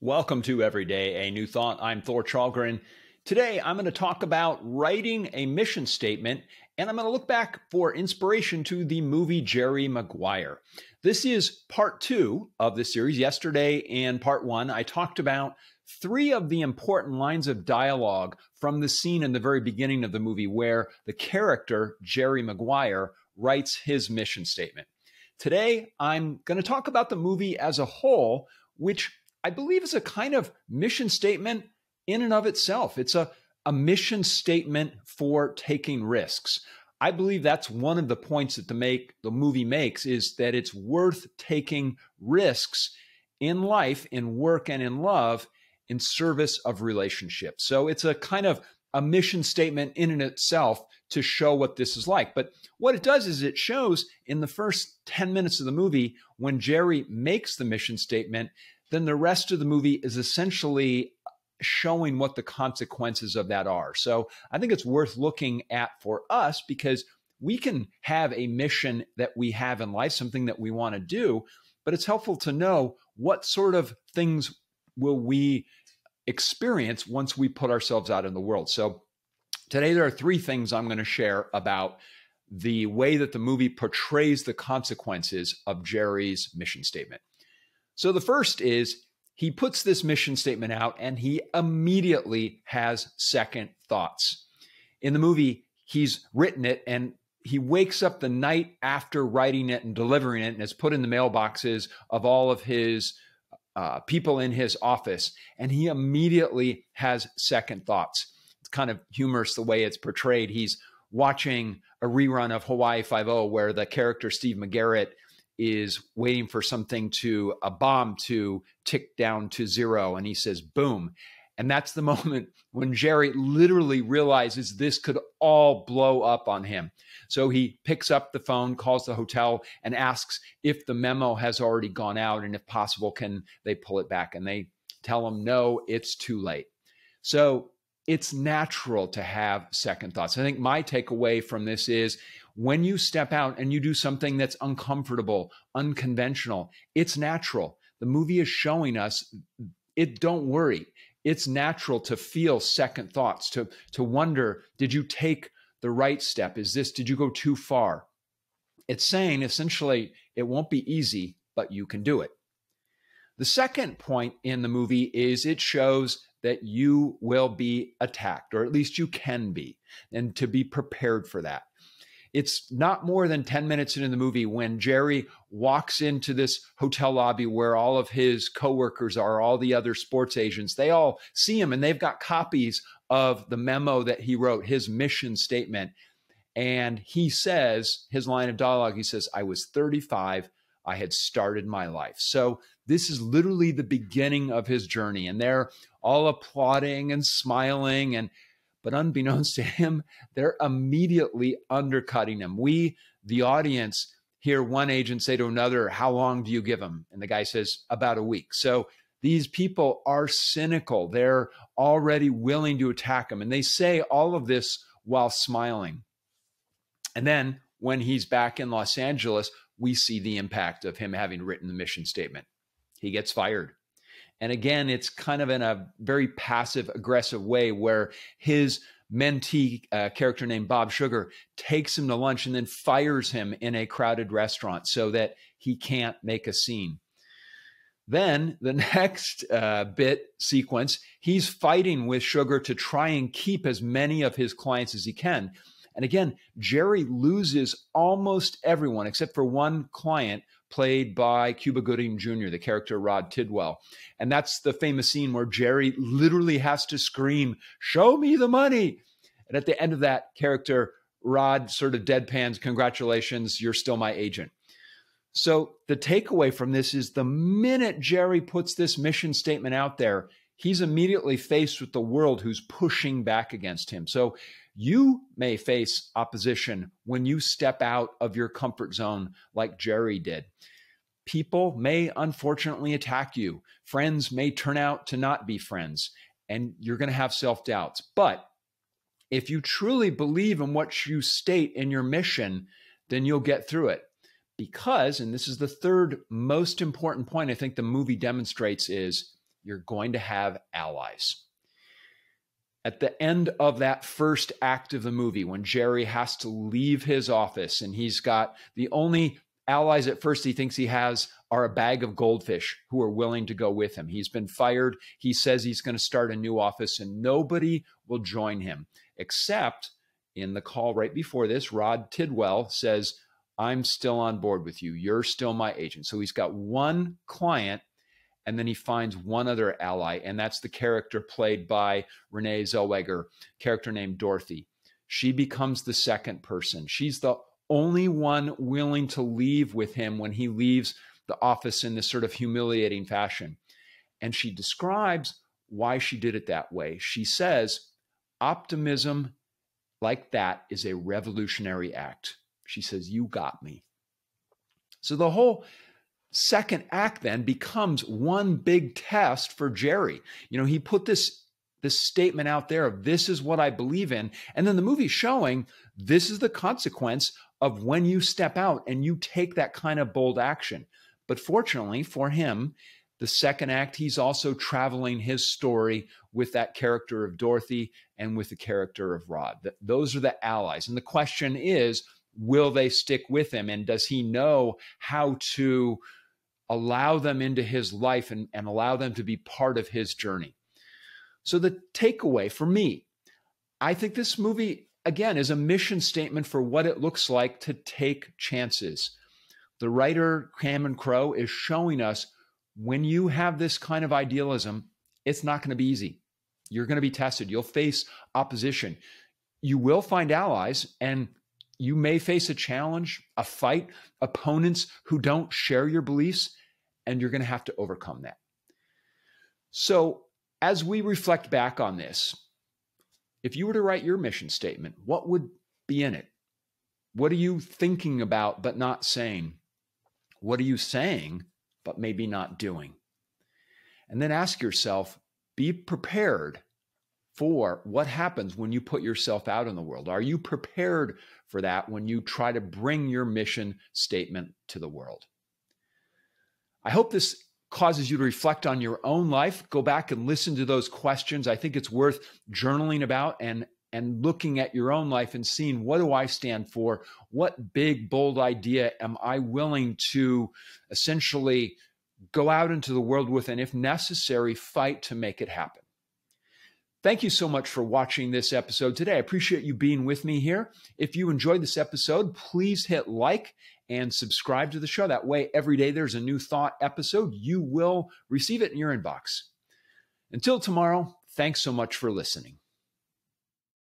Welcome to Everyday, a New Thought. I'm Thor Chalgren. Today, I'm going to talk about writing a mission statement, and I'm going to look back for inspiration to the movie Jerry Maguire. This is part two of the series. Yesterday, in part one, I talked about three of the important lines of dialogue from the scene in the very beginning of the movie where the character, Jerry Maguire, writes his mission statement. Today, I'm going to talk about the movie as a whole, which I believe is a kind of mission statement in and of itself. It's a mission statement for taking risks. I believe that's one of the points that the movie makes, is that it's worth taking risks in life, in work, and in love in service of relationships. So it's a kind of a mission statement in and itself to show what this is like. But what it does is it shows in the first 10 minutes of the movie, when Jerry makes the mission statement, then the rest of the movie is essentially showing what the consequences of that are. So I think it's worth looking at for us, because we can have a mission that we have in life, something that we want to do, but it's helpful to know what sort of things will we experience once we put ourselves out in the world. So today there are three things I'm going to share about the way that the movie portrays the consequences of Jerry's mission statement. So the first is he puts this mission statement out and he immediately has second thoughts. In the movie, he's written it and he wakes up the night after writing it and delivering it, and it's put in the mailboxes of all of his people in his office, and he immediately has second thoughts. It's kind of humorous the way it's portrayed. He's watching a rerun of Hawaii Five-0 where the character Steve McGarrett is waiting for a bomb to tick down to zero. And he says, boom. And that's the moment when Jerry literally realizes this could all blow up on him. So he picks up the phone, calls the hotel, and asks if the memo has already gone out, and if possible, can they pull it back? And they tell him, no, it's too late. So it's natural to have second thoughts. I think my takeaway from this is, when you step out and you do something that's uncomfortable, unconventional, it's natural. The movie is showing us it. Don't worry. It's natural to feel second thoughts, to wonder, did you take the right step? Did you go too far? It's saying essentially it won't be easy, but you can do it. The second point in the movie is it shows that you will be attacked, or at least you can be, and to be prepared for that. It's not more than 10 minutes into the movie when Jerry walks into this hotel lobby where all of his coworkers are, all the other sports agents. They all see him and they've got copies of the memo that he wrote, his mission statement. And he says, his line of dialogue, he says, I was 35. I had started my life. So this is literally the beginning of his journey. And they're all applauding and smiling, but unbeknownst to him, they're immediately undercutting him. We, the audience, hear one agent say to another, how long do you give him? And the guy says, about a week. So these people are cynical. They're already willing to attack him. And they say all of this while smiling. And then when he's back in Los Angeles, we see the impact of him having written the mission statement. He gets fired. And again, it's kind of in a very passive aggressive way where his mentee character named Bob Sugar takes him to lunch and then fires him in a crowded restaurant so that he can't make a scene. Then the next sequence, he's fighting with Sugar to try and keep as many of his clients as he can. And again, Jerry loses almost everyone except for one client played by Cuba Gooding Jr., the character Rod Tidwell. And that's the famous scene where Jerry literally has to scream, show me the money. And at the end of that, character Rod sort of deadpans, congratulations, you're still my agent. So the takeaway from this is the minute Jerry puts this mission statement out there, he's immediately faced with the world who's pushing back against him. So you may face opposition when you step out of your comfort zone like Jerry did. People may unfortunately attack you. Friends may turn out to not be friends, and you're going to have self-doubts. But if you truly believe in what you state in your mission, then you'll get through it. Because, and this is the third most important point I think the movie demonstrates, is you're going to have allies. At the end of that first act of the movie, when Jerry has to leave his office and he's got the only allies at first he thinks he has are a bag of goldfish who are willing to go with him. He's been fired. He says he's going to start a new office and nobody will join him, except in the call right before this, Rod Tidwell says, I'm still on board with you. You're still my agent. So he's got one client, and then he finds one other ally, and that's the character played by Renee Zellweger, character named Dorothy. She becomes the second person. She's the only one willing to leave with him when he leaves the office in this sort of humiliating fashion. And she describes why she did it that way. She says, optimism like that is a revolutionary act. She says, you got me. So the whole second act then becomes one big test for Jerry. You know, he put this statement out there of this is what I believe in. And then the movie's showing this is the consequence of when you step out and you take that kind of bold action. But fortunately for him, the second act, he's also traveling his story with that character of Dorothy and with the character of Rod. Those are the allies. And the question is, will they stick with him? And does he know how to allow them into his life and allow them to be part of his journey? So the takeaway for me, I think this movie, again, is a mission statement for what it looks like to take chances. The writer, Cameron Crowe, is showing us when you have this kind of idealism, it's not going to be easy. You're going to be tested. You'll face opposition. You will find allies, and you may face a challenge, a fight, opponents who don't share your beliefs, and you're going to have to overcome that. So as we reflect back on this, if you were to write your mission statement, what would be in it? What are you thinking about but not saying? What are you saying but maybe not doing? And then ask yourself, be prepared for what happens when you put yourself out in the world. Are you prepared for that when you try to bring your mission statement to the world? I hope this causes you to reflect on your own life. Go back and listen to those questions. I think it's worth journaling about and looking at your own life and seeing, what do I stand for? What big, bold idea am I willing to essentially go out into the world with, and if necessary, fight to make it happen? Thank you so much for watching this episode today. I appreciate you being with me here. If you enjoyed this episode, please hit like and subscribe to the show. That way, every day there's a new thought episode, you will receive it in your inbox. Until tomorrow, thanks so much for listening.